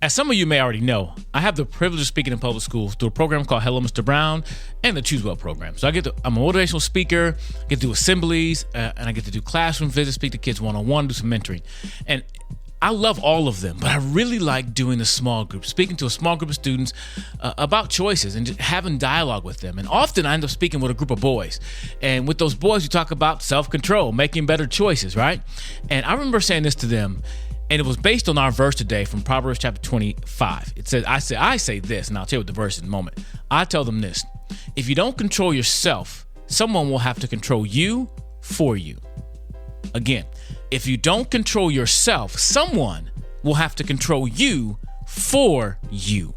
As some of you may already know, I have the privilege of speaking in public schools through a program called Hello, Mr. Brown and the Choose Well program. So I'm a motivational speaker, I get to do assemblies, and I get to do classroom visits, speak to kids one-on-one, do some mentoring. And I love all of them, but I really like doing the small group, speaking to a small group of students about choices and just having dialogue with them. And often I end up speaking with a group of boys. And with those boys, we talk about self-control, making better choices, right? And I remember saying this to them, and it was based on our verse today from Proverbs chapter 25. It says, I say this, and I'll tell you what the verse is in a moment. I tell them this: if you don't control yourself, someone will have to control you for you. Again, if you don't control yourself, someone will have to control you for you.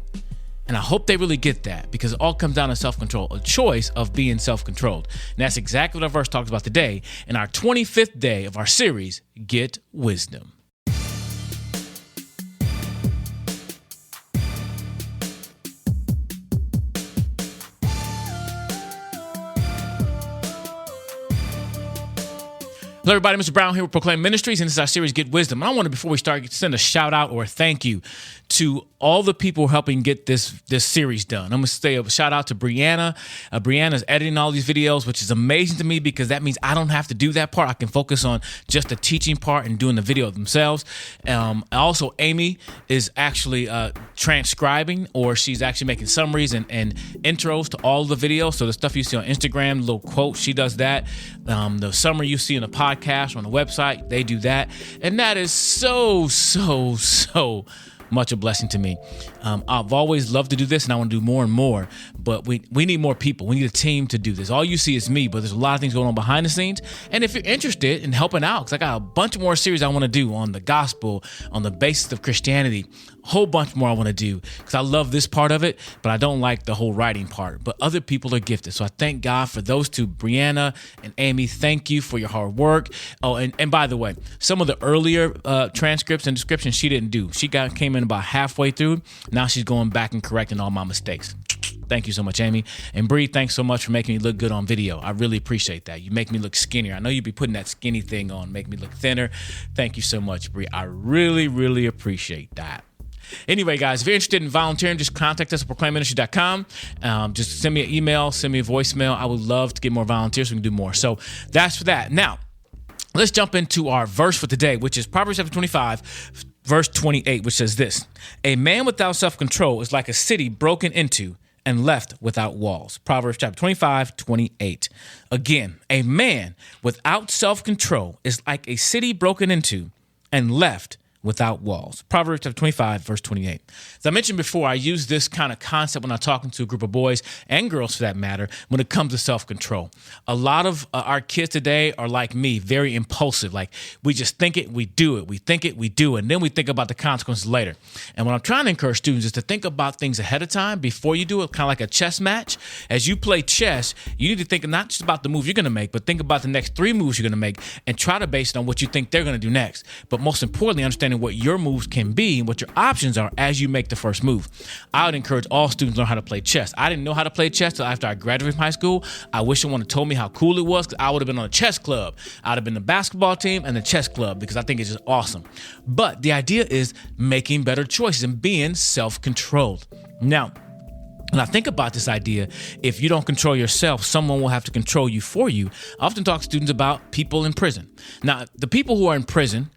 And I hope they really get that, because it all comes down to self-control, a choice of being self-controlled. And that's exactly what our verse talks about today in our 25th day of our series, Get Wisdom. Hello, everybody. Mr. Brown here with Proclaim Ministries, and this is our series, Get Wisdom. And I want to, before we start, send a shout out or a thank you to all the people who are helping get this series done. I'm going to say a shout out to Brianna. Brianna's editing all these videos, which is amazing to me because that means I don't have to do that part. I can focus on just the teaching part and doing the video themselves. Also, Amy is actually transcribing, or she's actually making summaries and intros to all the videos. So the stuff you see on Instagram, the little quotes, she does that. The summary you see in the podcast or on the website, they do that. And that is so much a blessing to me. I've always loved to do this, and I want to do more and more, but we need more people. We need a team to do this. All you see is me, but there's a lot of things going on behind the scenes. And if you're interested in helping out, because I got a bunch more series I want to do on the gospel, on the basis of Christianity, a whole bunch more I want to do, because I love this part of it, but I don't like the whole writing part. But other people are gifted. So I thank God for those two, Brianna and Amy. Thank you for your hard work. Oh, and by the way, some of the earlier transcripts and descriptions she didn't do. She came in about halfway through. Now she's going back and correcting all my mistakes. Thank you so much, Amy. And Bree, thanks so much for making me look good on video. I really appreciate that. You make me look skinnier. I know you'd be putting that skinny thing on, make me look thinner. Thank you so much, Bree. I really appreciate that. Anyway, guys, if you're interested in volunteering, just contact us at proclaimministry.com. Just send me an email, send me a voicemail. I would love to get more volunteers so we can do more. So that's for that. Now, let's jump into our verse for today, which is Proverbs chapter 25, verse 28, which says this: a man without self-control is like a city broken into and left without walls. Proverbs chapter 25, 28. Again, a man without self-control is like a city broken into and left without walls. Proverbs chapter 25, verse 28. As I mentioned before, I use this kind of concept when I'm talking to a group of boys and girls, for that matter, when it comes to self-control. A lot of our kids today are like me, very impulsive. Like, we just think it, we do it. We think it, we do it. And then we think about the consequences later. And what I'm trying to encourage students is to think about things ahead of time before you do it, kind of like a chess match. As you play chess, you need to think not just about the move you're going to make, but think about the next 3 moves you're going to make and try to base it on what you think they're going to do next. But most importantly, understanding what your moves can be and what your options are as you make the first move. I would encourage all students to learn how to play chess. I didn't know how to play chess till after I graduated from high school. I wish someone had told me how cool it was, because I would have been on a chess club. I would have been the basketball team and the chess club, because I think it's just awesome. But the idea is making better choices and being self-controlled. Now, when I think about this idea, if you don't control yourself, someone will have to control you for you. I often talk to students about people in prison. Now, the people who are in prison,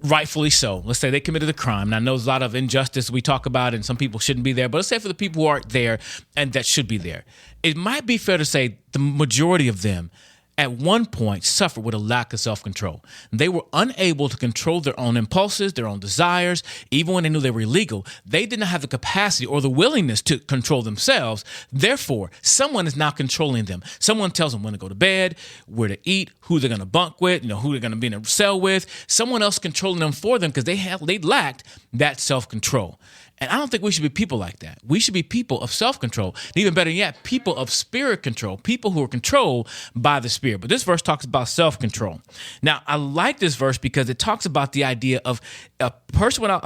rightfully so. Let's say they committed a crime. And I know there's a lot of injustice we talk about, and some people shouldn't be there. But let's say for the people who aren't there and that should be there, it might be fair to say the majority of them at one point suffered with a lack of self-control. They were unable to control their own impulses, their own desires. Even when they knew they were illegal, they did not have the capacity or the willingness to control themselves. Therefore, someone is now controlling them. Someone tells them when to go to bed, where to eat, who they're going to bunk with, who they're going to be in a cell with. Someone else controlling them for them, because they lacked that self-control. And I don't think we should be people like that. We should be people of self-control. And even better yet, people of spirit control, people who are controlled by the Spirit. But this verse talks about self-control. Now, I like this verse because it talks about the idea of a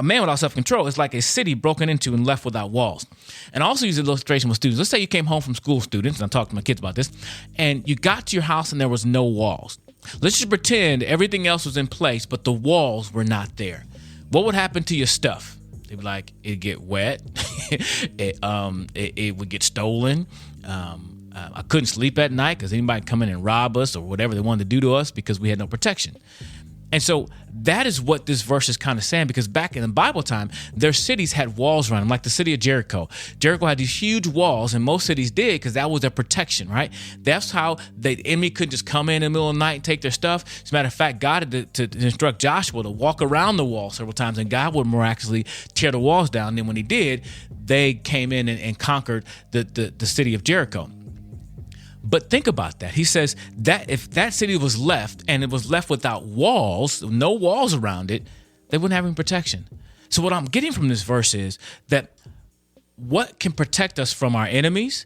man without self-control is like a city broken into and left without walls. And I also use an illustration with students. Let's say you came home from school, students, and I talked to my kids about this, and you got to your house and there was no walls. Let's just pretend everything else was in place, but the walls were not there. What would happen to your stuff? They'd be like, it'd get wet. it would get stolen. I couldn't sleep at night because anybody come in and rob us or whatever they wanted to do to us because we had no protection. And so that is what this verse is kind of saying, because back in the Bible time, their cities had walls around them, like the city of Jericho. Jericho had these huge walls, and most cities did because that was their protection, right? That's how the enemy couldn't just come in the middle of the night and take their stuff. As a matter of fact, God had to instruct Joshua to walk around the wall several times, and God would miraculously tear the walls down. And then when he did, they came in and conquered the city of Jericho. But think about that. He says that if that city was left and it was left without walls, no walls around it, they wouldn't have any protection. So what I'm getting from this verse is that what can protect us from our enemies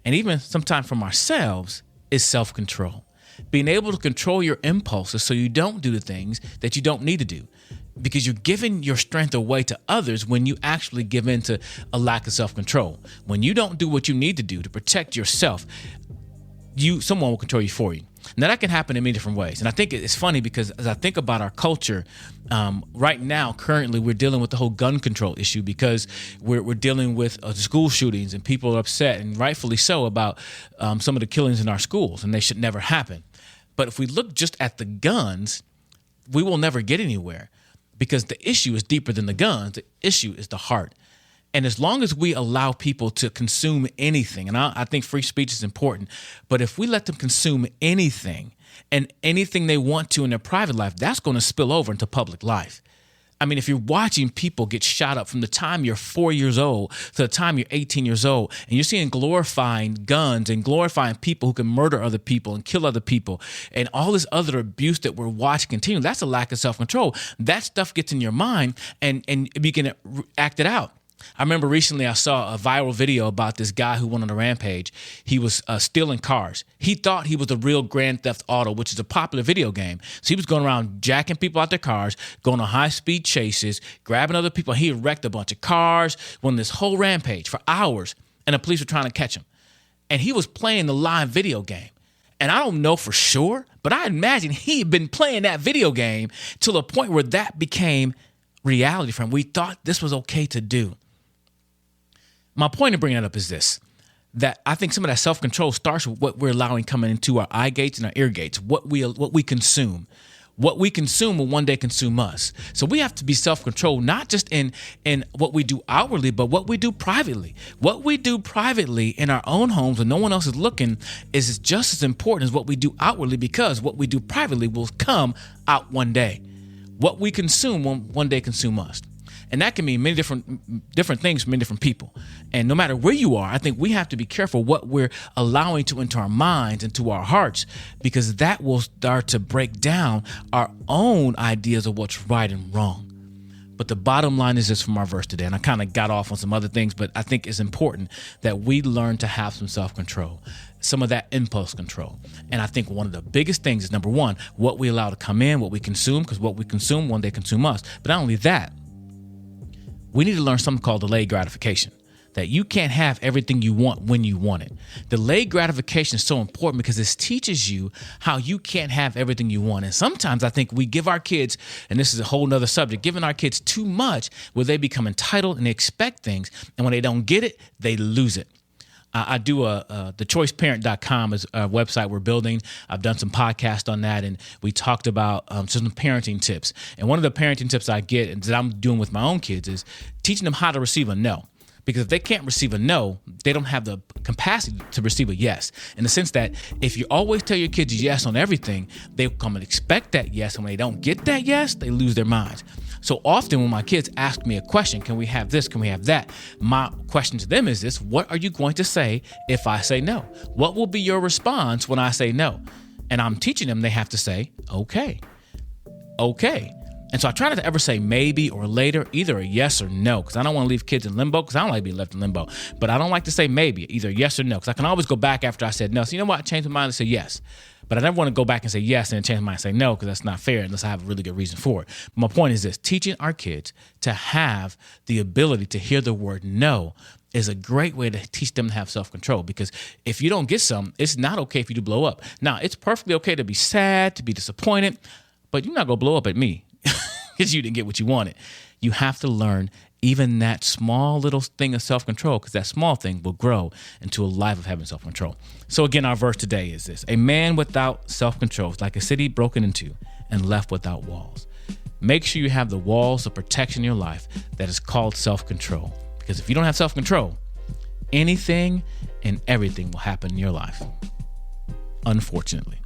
and even sometimes from ourselves is self-control. Being able to control your impulses so you don't do the things that you don't need to do, because you're giving your strength away to others when you actually give in to a lack of self-control. When you don't do what you need to do to protect yourself, someone will control you for you. Now, that can happen in many different ways. And I think it's funny because as I think about our culture, right now, currently, we're dealing with the whole gun control issue because we're dealing with school shootings, and people are upset, and rightfully so, about some of the killings in our schools, and they should never happen. But if we look just at the guns, we will never get anywhere because the issue is deeper than the guns. The issue is the heart. And as long as we allow people to consume anything, and I think free speech is important, but if we let them consume anything and anything they want to in their private life, that's going to spill over into public life. I mean, if you're watching people get shot up from the time you're 4 years old to the time you're 18 years old, and you're seeing glorifying guns and glorifying people who can murder other people and kill other people, and all this other abuse that we're watching continue, that's a lack of self-control. That stuff gets in your mind, and you can act it out. I remember recently I saw a viral video about this guy who went on a rampage. He was stealing cars. He thought he was the real Grand Theft Auto, which is a popular video game. So he was going around jacking people out their cars, going on high-speed chases, grabbing other people. He wrecked a bunch of cars, went on this whole rampage for hours, and the police were trying to catch him. And he was playing the live video game. And I don't know for sure, but I imagine he had been playing that video game till a point where that became reality for him. We thought this was okay to do. My point in bringing that up is this, that I think some of that self-control starts with what we're allowing coming into our eye gates and our ear gates, what we consume. What we consume will one day consume us. So we have to be self-controlled, not just in what we do outwardly, but what we do privately. What we do privately in our own homes when no one else is looking is just as important as what we do outwardly, because what we do privately will come out one day. What we consume will one day consume us. And that can mean many different things for many different people. And no matter where you are, I think we have to be careful what we're allowing to into our minds and to our hearts, because that will start to break down our own ideas of what's right and wrong. But the bottom line is this from our verse today, and I kind of got off on some other things, but I think it's important that we learn to have some self-control, some of that impulse control. And I think one of the biggest things is, number one, what we allow to come in, what we consume, because what we consume one day consume us. But not only that, we need to learn something called delayed gratification, that you can't have everything you want when you want it. Delayed gratification is so important because it teaches you how you can't have everything you want. And sometimes I think we give our kids, and this is a whole nother subject, giving our kids too much where they become entitled and they expect things. And when they don't get it, they lose it. I do thechoiceparent.com is a website we're building. I've done some podcasts on that, and we talked about some parenting tips. And one of the parenting tips I get and that I'm doing with my own kids is teaching them how to receive a no. Because if they can't receive a no, they don't have the capacity to receive a yes. In the sense that if you always tell your kids yes on everything, they come and expect that yes. And when they don't get that yes, they lose their minds. So often when my kids ask me a question, can we have this? Can we have that? My question to them is this: what are you going to say if I say no? What will be your response when I say no? And I'm teaching them they have to say, okay. And so I try not to ever say maybe or later, either a yes or no, because I don't want to leave kids in limbo, because I don't like to be left in limbo. But I don't like to say maybe, either yes or no, because I can always go back after I said no. So you know what? I changed my mind and say yes. But I never want to go back and say yes and then change my mind and say no, because that's not fair unless I have a really good reason for it. But my point is this: teaching our kids to have the ability to hear the word no is a great way to teach them to have self-control, because if you don't get some, it's not okay for you to blow up. Now, it's perfectly okay to be sad, to be disappointed, but you're not going to blow up at me because you didn't get what you wanted. You have to learn even that small little thing of self-control, because that small thing will grow into a life of having self-control. So again, our verse today is this: a man without self-control is like a city broken into and left without walls. Make sure you have the walls of protection in your life that is called self-control. Because if you don't have self-control, anything and everything will happen in your life, unfortunately.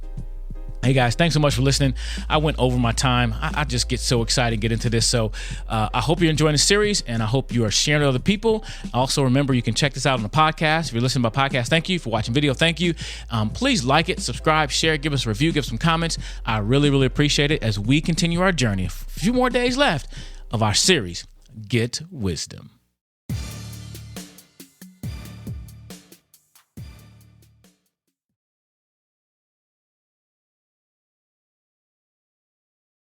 Hey guys, thanks so much for listening. I went over my time. I just get so excited to get into this. So I hope you're enjoying the series, and I hope you are sharing it with other people. Also, remember, you can check this out on the podcast. If you're listening by podcast, thank you. For watching video, thank you. Please like it, subscribe, share, give us a review, give us some comments. I really, really appreciate it as we continue our journey. A few more days left of our series, Get Wisdom.